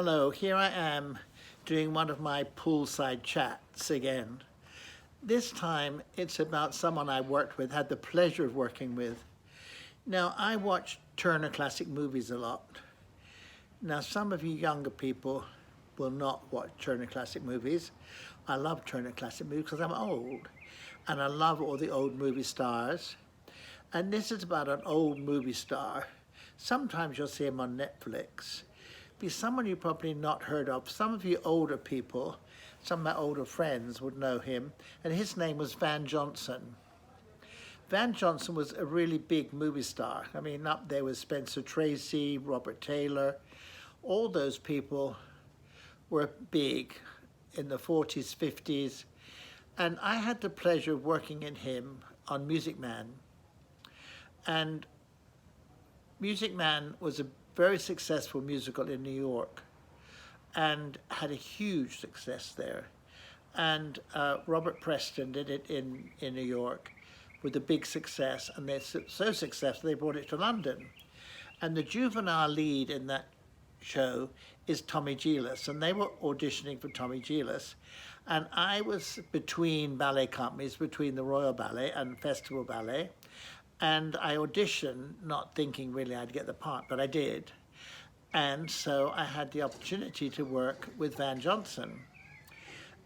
Hello, here I am doing one of my poolside chats again. This time it's about someone I worked with, had the pleasure of working with. Now, I watch Turner Classic Movies a lot. Now, some of you younger people will not watch Turner Classic Movies. I love Turner Classic Movies because I'm old, and I love all the old movie stars. And this is about an old movie star. Sometimes you'll see him on Netflix. Be someone you probably not heard of. Some of you older people, some of my older friends would know him, and his name was Van Johnson. Van Johnson was a really big movie star. I mean, up there with Spencer Tracy, Robert Taylor. All those people were big in the 40s, 50s, and I had the pleasure of working in him on Music Man. And Music Man was a very successful musical in New York and had a huge success there. And Robert Preston did it in New York with a big success, and they're so successful they brought it to London. And the juvenile lead in that show is Tommy Djilas, and they were auditioning for Tommy Djilas. And I was between ballet companies, between the Royal Ballet and Festival Ballet, and I auditioned not thinking really I'd get the part, but I did. And so I had the opportunity to work with Van Johnson.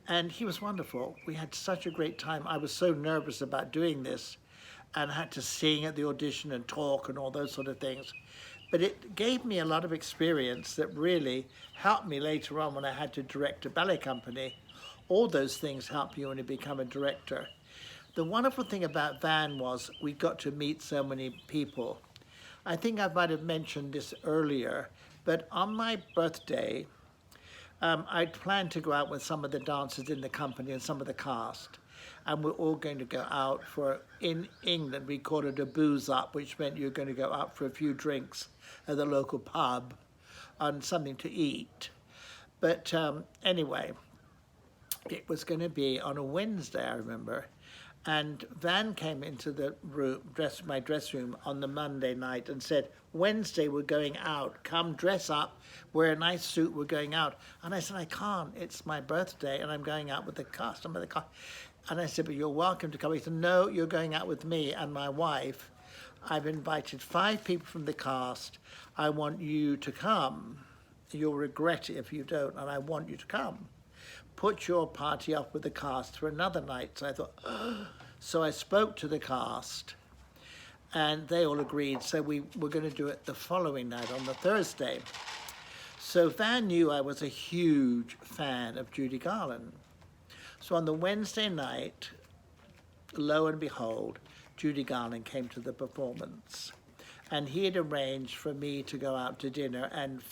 And he was wonderful. We had such a great time. I was so nervous about doing this and had to sing at the audition and talk and all those sort of things. But it gave me a lot of experience that really helped me later on when I had to direct a ballet company. All those things help you when you become a director. The wonderful thing about Van was we got to meet so many people. I think I might have mentioned this earlier, but on my birthday, I planned to go out with some of the dancers in the company and some of the cast. And we're all going to go out for, in England, we call it a booze up, which meant you're going to go out for a few drinks at the local pub and something to eat. But anyway, it was going to be on a Wednesday, I remember. And Van came into the room, my dressing room on the Monday night and said, Wednesday we're going out, come dress up, wear a nice suit, we're going out. And I said, I can't, it's my birthday and I'm going out with the cast. And I said, but you're welcome to come. He said, no, you're going out with me and my wife. I've invited 5 people from the cast. I want you to come. You'll regret it if you don't, and I want you to come. Put your party up with the cast for another night. So I thought, oh. So I spoke to the cast and they all agreed. So we were going to do it the following night on the Thursday. So Van knew I was a huge fan of Judy Garland. So on the Wednesday night, lo and behold, Judy Garland came to the performance. And he had arranged for me to go out to dinner and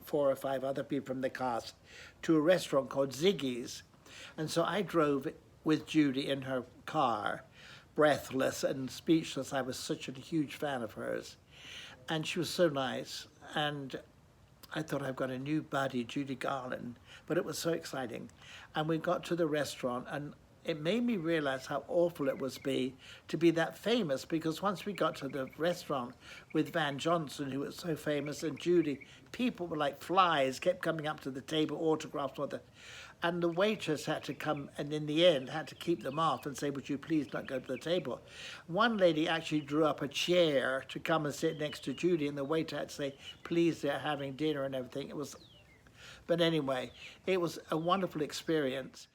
4 or 5 other people from the cast to a restaurant called Ziggy's. And so I drove with Judy in her car, breathless and speechless. I was such a huge fan of hers. And she was so nice. And I thought, I've got a new buddy, Judy Garland. But it was so exciting. And we got to the restaurant, and it made me realize how awful it was to be that famous, because once we got to the restaurant with Van Johnson, who was so famous, and Judy, people were like flies, kept coming up to the table, autographs, and the waitress had to come, and in the end had to keep them off and say, would you please not go to the table? One lady actually drew up a chair to come and sit next to Judy, and the waiter had to say, please, they're having dinner and everything. But anyway, it was a wonderful experience.